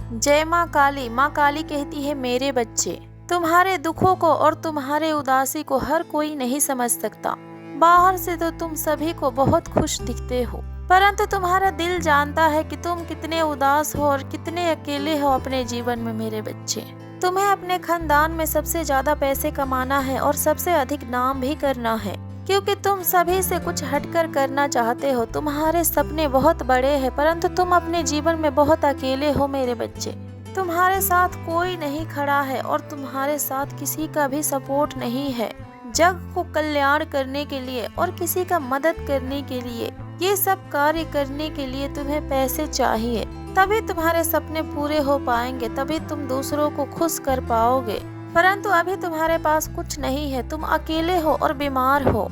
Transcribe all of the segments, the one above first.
जय माँ काली कहती है मेरे बच्चे, तुम्हारे दुखों को और तुम्हारे उदासी को हर कोई नहीं समझ सकता। बाहर से तो तुम सभी को बहुत खुश दिखते हो, परंतु तुम्हारा दिल जानता है कि तुम कितने उदास हो और कितने अकेले हो अपने जीवन में मेरे बच्चे। तुम्हें अपने खानदान में सबसे ज्यादा पैसे कमाना है और सबसे अधिक नाम भी करना है, क्योंकि तुम सभी से कुछ हटकर करना चाहते हो। तुम्हारे सपने बहुत बड़े हैं, परंतु तुम अपने जीवन में बहुत अकेले हो मेरे बच्चे। तुम्हारे साथ कोई नहीं खड़ा है और तुम्हारे साथ किसी का भी सपोर्ट नहीं है जग को कल्याण करने के लिए और किसी का मदद करने के लिए। ये सब कार्य करने के लिए तुम्हें पैसे चाहिए, तभी तुम्हारे सपने पूरे हो पाएंगे, तभी तुम दूसरों को खुश कर पाओगे। परंतु अभी तुम्हारे पास कुछ नहीं है, तुम अकेले हो और बीमार हो।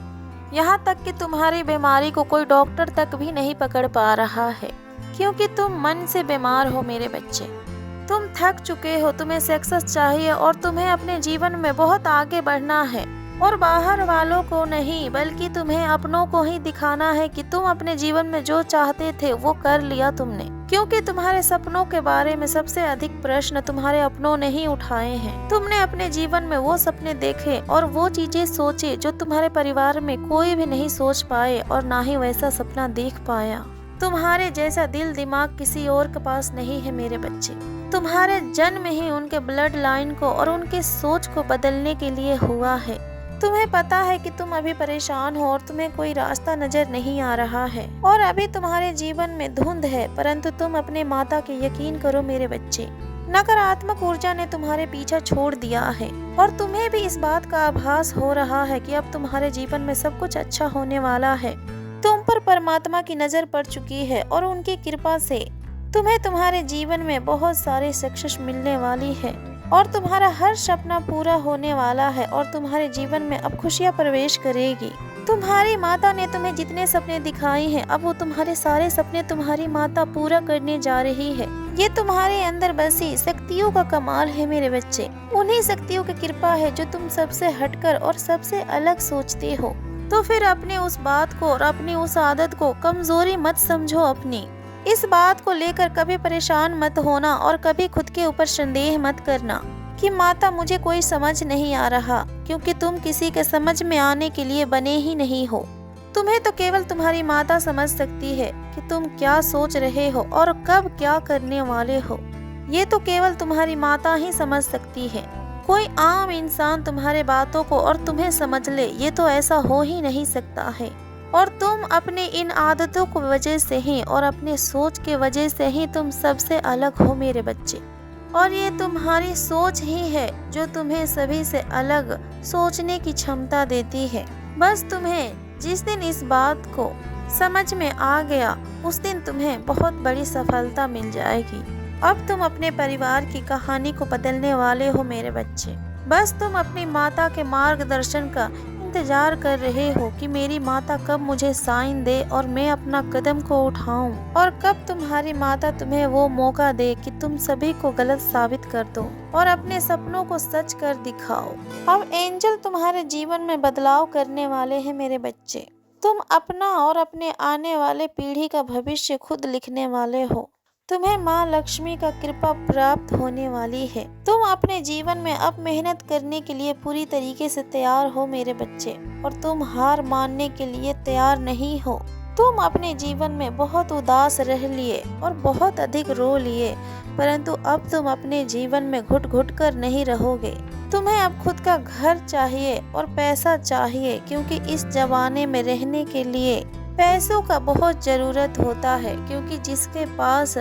यहाँ तक कि तुम्हारी बीमारी को कोई डॉक्टर तक भी नहीं पकड़ पा रहा है, क्योंकि तुम मन से बीमार हो मेरे बच्चे। तुम थक चुके हो, तुम्हें सक्सेस चाहिए और तुम्हें अपने जीवन में बहुत आगे बढ़ना है, और बाहर वालों को नहीं बल्कि तुम्हें अपनों को ही दिखाना है कि तुम अपने जीवन में जो चाहते थे वो कर लिया तुमने। क्योंकि तुम्हारे सपनों के बारे में सबसे अधिक प्रश्न तुम्हारे अपनों ने ही उठाए हैं। तुमने अपने जीवन में वो सपने देखे और वो चीजें सोचे जो तुम्हारे परिवार में कोई भी नहीं सोच पाए और ना ही वैसा सपना देख पाया। तुम्हारे जैसा दिल दिमाग किसी और के पास नहीं है मेरे बच्चे। तुम्हारे जन्म ही उनके ब्लड लाइन को और उनके सोच को बदलने के लिए हुआ है। तुम्हें पता है कि तुम अभी परेशान हो और तुम्हें कोई रास्ता नजर नहीं आ रहा है और अभी तुम्हारे जीवन में धुंध है, परंतु तुम अपने माता के यकीन करो मेरे बच्चे। नकारात्मक ऊर्जा ने तुम्हारे पीछा छोड़ दिया है और तुम्हें भी इस बात का आभास हो रहा है कि अब तुम्हारे जीवन में सब कुछ अच्छा होने वाला है। तुम पर परमात्मा की नजर पड़ चुकी है और उनकी कृपा से तुम्हें तुम्हारे जीवन में बहुत सारी सक्सेस मिलने वाली है और तुम्हारा हर सपना पूरा होने वाला है और तुम्हारे जीवन में अब खुशियां प्रवेश करेगी। तुम्हारी माता ने तुम्हें जितने सपने दिखाए हैं, अब वो तुम्हारे सारे सपने तुम्हारी माता पूरा करने जा रही है। ये तुम्हारे अंदर बसी शक्तियों का कमाल है मेरे बच्चे। उन्हीं शक्तियों की कृपा है जो तुम सबसे हटकर और सबसे अलग सोचते हो। तो फिर अपने उस बात को और अपनी उस आदत को कमजोरी मत समझो अपनी। इस बात को लेकर कभी परेशान मत होना और कभी खुद के ऊपर संदेह मत करना कि माता मुझे कोई समझ नहीं आ रहा, क्योंकि तुम किसी के समझ में आने के लिए बने ही नहीं हो। तुम्हें तो केवल तुम्हारी माता समझ सकती है कि तुम क्या सोच रहे हो और कब क्या करने वाले हो। ये तो केवल तुम्हारी माता ही समझ सकती है। कोई आम इंसान तुम्हारे बातों को और तुम्हें समझ ले, ये तो ऐसा हो ही नहीं सकता है। और तुम अपने इन आदतों की वजह से ही और अपने सोच के वजह से ही तुम सबसे अलग हो मेरे बच्चे। और ये तुम्हारी सोच ही है जो तुम्हें सभी से अलग सोचने की क्षमता देती है। बस तुम्हें जिस दिन इस बात को समझ में आ गया, उस दिन तुम्हें बहुत बड़ी सफलता मिल जाएगी। अब तुम अपने परिवार की कहानी को बदलने वाले हो मेरे बच्चे। बस तुम अपनी माता के मार्गदर्शन का इंतजार कर रहे हो कि मेरी माता कब मुझे साइन दे और मैं अपना कदम को उठाऊं, और कब तुम्हारी माता तुम्हें वो मौका दे कि तुम सभी को गलत साबित कर दो और अपने सपनों को सच कर दिखाओ। अब एंजल तुम्हारे जीवन में बदलाव करने वाले हैं मेरे बच्चे। तुम अपना और अपने आने वाले पीढ़ी का भविष्य खुद लिखने वाले हो। तुम्हें माँ लक्ष्मी का कृपा प्राप्त होने वाली है। तुम अपने जीवन में अब मेहनत करने के लिए पूरी तरीके से तैयार हो मेरे बच्चे, और तुम हार मानने के लिए तैयार नहीं हो। तुम अपने जीवन में बहुत उदास रह लिए और बहुत अधिक रो लिए, परंतु अब तुम अपने जीवन में घुट घुट कर नहीं रहोगे। तुम्हें अब खुद का घर चाहिए और पैसा चाहिए, क्योंकि इस जमाने में रहने के लिए पैसों का बहुत जरूरत होता है, क्योंकि जिसके पास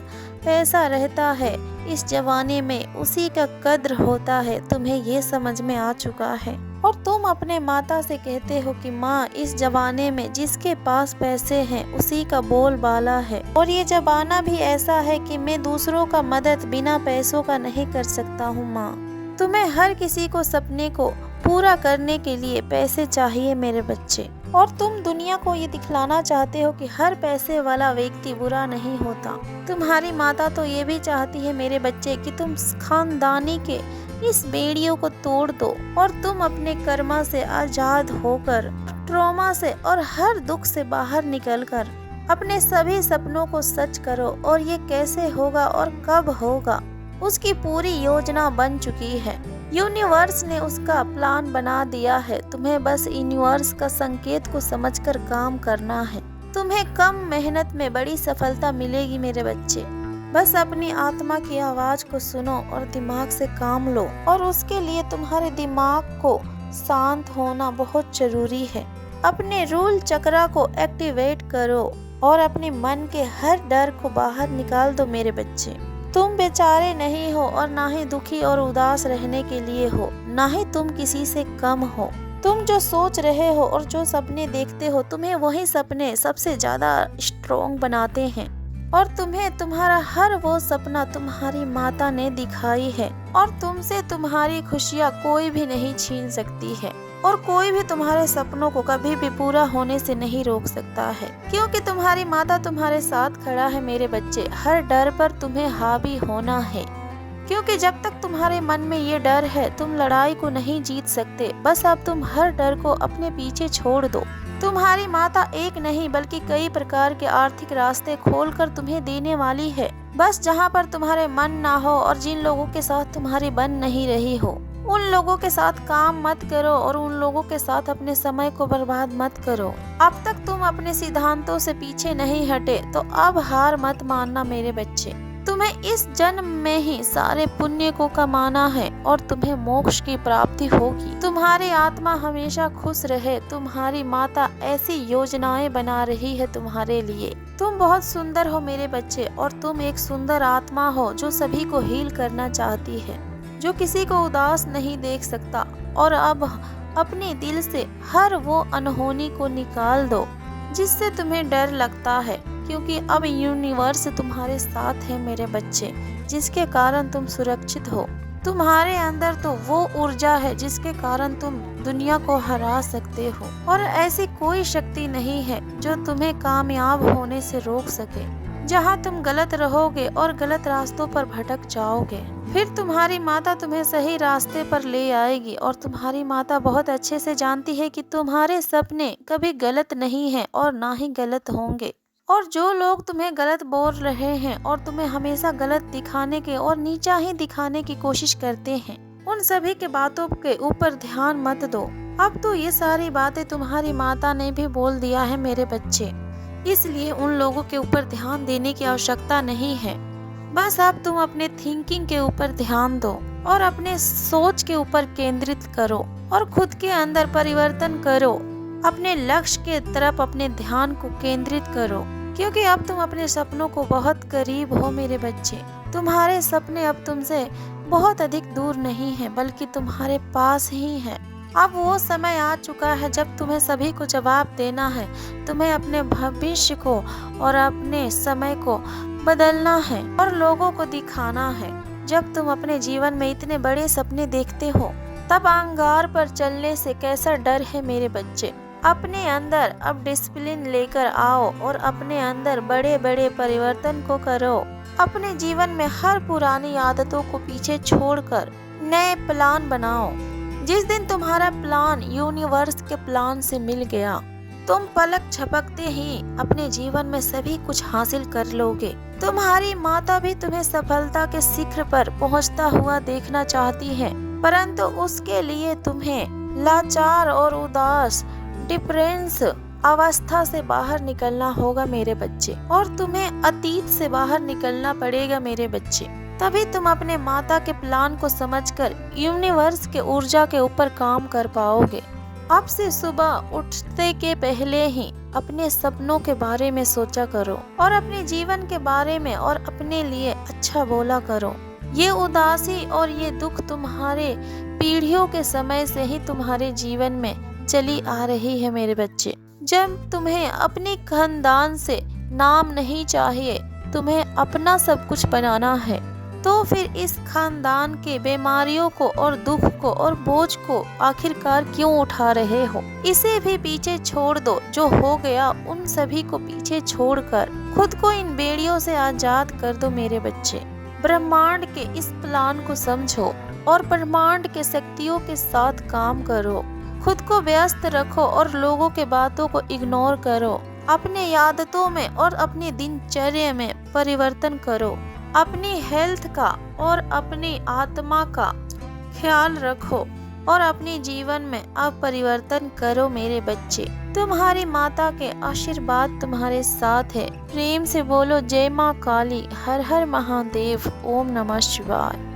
पैसा रहता है इस जमाने में उसी का कद्र होता है। तुम्हें ये समझ में आ चुका है और तुम अपने माता से कहते हो कि माँ, इस जमाने में जिसके पास पैसे हैं उसी का बोलबाला है, और ये जमाना भी ऐसा है कि मैं दूसरों का मदद बिना पैसों का नहीं कर सकता हूँ माँ। तुम्हें हर किसी को सपने को पूरा करने के लिए पैसे चाहिए मेरे बच्चे, और तुम दुनिया को ये दिखलाना चाहते हो कि हर पैसे वाला व्यक्ति बुरा नहीं होता। तुम्हारी माता तो ये भी चाहती है मेरे बच्चे कि तुम खानदानी के इस बेड़ियों को तोड़ दो और तुम अपने कर्मा से आजाद होकर, ट्रॉमा से और हर दुख से बाहर निकलकर अपने सभी सपनों को सच करो। और ये कैसे होगा और कब होगा, उसकी पूरी योजना बन चुकी है। यूनिवर्स ने उसका प्लान बना दिया है। तुम्हें बस यूनिवर्स का संकेत को समझकर काम करना है। तुम्हें कम मेहनत में बड़ी सफलता मिलेगी मेरे बच्चे। बस अपनी आत्मा की आवाज को सुनो और दिमाग से काम लो, और उसके लिए तुम्हारे दिमाग को शांत होना बहुत जरूरी है। अपने रूल चक्रा को एक्टिवेट करो और अपने मन के हर डर को बाहर निकाल दो मेरे बच्चे। तुम बेचारे नहीं हो और ना ही दुखी और उदास रहने के लिए हो, ना ही तुम किसी से कम हो। तुम जो सोच रहे हो और जो सपने देखते हो, तुम्हें वही सपने सबसे ज्यादा स्ट्रॉन्ग बनाते हैं। और तुम्हें तुम्हारा हर वो सपना तुम्हारी माता ने दिखाई है, और तुमसे तुम्हारी खुशियाँ कोई भी नहीं छीन सकती है, और कोई भी तुम्हारे सपनों को कभी भी पूरा होने से नहीं रोक सकता है, क्योंकि तुम्हारी माता तुम्हारे साथ खड़ा है मेरे बच्चे। हर डर पर तुम्हें हावी होना है, क्योंकि जब तक तुम्हारे मन में ये डर है तुम लड़ाई को नहीं जीत सकते। बस अब तुम हर डर को अपने पीछे छोड़ दो। तुम्हारी माता एक नहीं बल्कि कई प्रकार के आर्थिक रास्ते खोलकर तुम्हें देने वाली है। बस जहाँ पर तुम्हारे मन ना हो और जिन लोगों के साथ तुम्हारी बन नहीं रही हो, उन लोगों के साथ काम मत करो और उन लोगों के साथ अपने समय को बर्बाद मत करो। अब तक तुम अपने सिद्धांतों से पीछे नहीं हटे, तो अब हार मत मानना मेरे बच्चे। तुम्हें इस जन्म में ही सारे पुण्य को कमाना है और तुम्हें मोक्ष की प्राप्ति होगी। तुम्हारी आत्मा हमेशा खुश रहे। तुम्हारी माता ऐसी योजनाएं बना रही है तुम्हारे लिए। तुम बहुत सुंदर हो मेरे बच्चे, और तुम एक सुंदर आत्मा हो जो सभी को हील करना चाहती है, जो किसी को उदास नहीं देख सकता। और अब अपने दिल से हर वो अनहोनी को निकाल दो जिससे तुम्हें डर लगता है, क्योंकि अब यूनिवर्स तुम्हारे साथ है मेरे बच्चे, जिसके कारण तुम सुरक्षित हो। तुम्हारे अंदर तो वो ऊर्जा है जिसके कारण तुम दुनिया को हरा सकते हो, और ऐसी कोई शक्ति नहीं है जो तुम्हें कामयाब होने से रोक सके। जहाँ तुम गलत रहोगे और गलत रास्तों पर भटक जाओगे, फिर तुम्हारी माता तुम्हें सही रास्ते पर ले आएगी। और तुम्हारी माता बहुत अच्छे से जानती है कि तुम्हारे सपने कभी गलत नहीं हैं और ना ही गलत होंगे। और जो लोग तुम्हें गलत बोल रहे हैं और तुम्हें हमेशा गलत दिखाने के और नीचा ही दिखाने की कोशिश करते हैं, उन सभी के बातों के ऊपर ध्यान मत दो। अब तो ये सारी बातें तुम्हारी माता ने भी बोल दिया है मेरे बच्चे, इसलिए उन लोगों के ऊपर ध्यान देने की आवश्यकता नहीं है। बस अब तुम अपने थिंकिंग के ऊपर ध्यान दो और अपने सोच के ऊपर केंद्रित करो और खुद के अंदर परिवर्तन करो। अपने लक्ष्य के तरफ अपने ध्यान को केंद्रित करो, क्योंकि अब तुम अपने सपनों को बहुत करीब हो मेरे बच्चे। तुम्हारे सपने अब तुमसे बहुत अधिक दूर नहीं है, बल्कि तुम्हारे पास ही है। अब वो समय आ चुका है जब तुम्हें सभी को जवाब देना है। तुम्हें अपने भविष्य को और अपने समय को बदलना है और लोगों को दिखाना है। जब तुम अपने जीवन में इतने बड़े सपने देखते हो, तब अंगार पर चलने से कैसा डर है मेरे बच्चे। अपने अंदर अब डिसिप्लिन लेकर आओ और अपने अंदर बड़े बड़े परिवर्तन को करो। अपने जीवन में हर पुरानी आदतों को पीछे छोड़कर नए प्लान बनाओ। जिस दिन तुम्हारा प्लान यूनिवर्स के प्लान से मिल गया, तुम पलक झपकते ही अपने जीवन में सभी कुछ हासिल कर लोगे। तुम्हारी माता भी तुम्हें सफलता के शिखर पर पहुंचता हुआ देखना चाहती है, परंतु उसके लिए तुम्हें लाचार और उदास डिप्रेस अवस्था से बाहर निकलना होगा मेरे बच्चे, और तुम्हें अतीत से बाहर निकलना पड़ेगा मेरे बच्चे। तभी तुम अपने माता के प्लान को समझकर यूनिवर्स के ऊर्जा के ऊपर काम कर पाओगे। अब से सुबह उठते के पहले ही अपने सपनों के बारे में सोचा करो और अपने जीवन के बारे में और अपने लिए अच्छा बोला करो। ये उदासी और ये दुख तुम्हारे पीढ़ियों के समय से ही तुम्हारे जीवन में चली आ रही है मेरे बच्चे। जब तुम्हें अपने खानदान से नाम नहीं चाहिए, तुम्हें अपना सब कुछ बनाना है, तो फिर इस खानदान के बीमारियों को और दुख को और बोझ को आखिरकार क्यों उठा रहे हो। इसे भी पीछे छोड़ दो। जो हो गया उन सभी को पीछे छोड़कर खुद को इन बेड़ियों से आजाद कर दो मेरे बच्चे। ब्रह्मांड के इस प्लान को समझो और ब्रह्मांड के शक्तियों के साथ काम करो। खुद को व्यस्त रखो और लोगों के बातों को इग्नोर करो। अपने आदतों में और अपनी दिनचर्या में परिवर्तन करो। अपनी हेल्थ का और अपनी आत्मा का ख्याल रखो और अपने जीवन में अब परिवर्तन करो मेरे बच्चे। तुम्हारी माता के आशीर्वाद तुम्हारे साथ है। प्रेम से बोलो जय माँ काली, हर हर महादेव, ओम नमः शिवाय।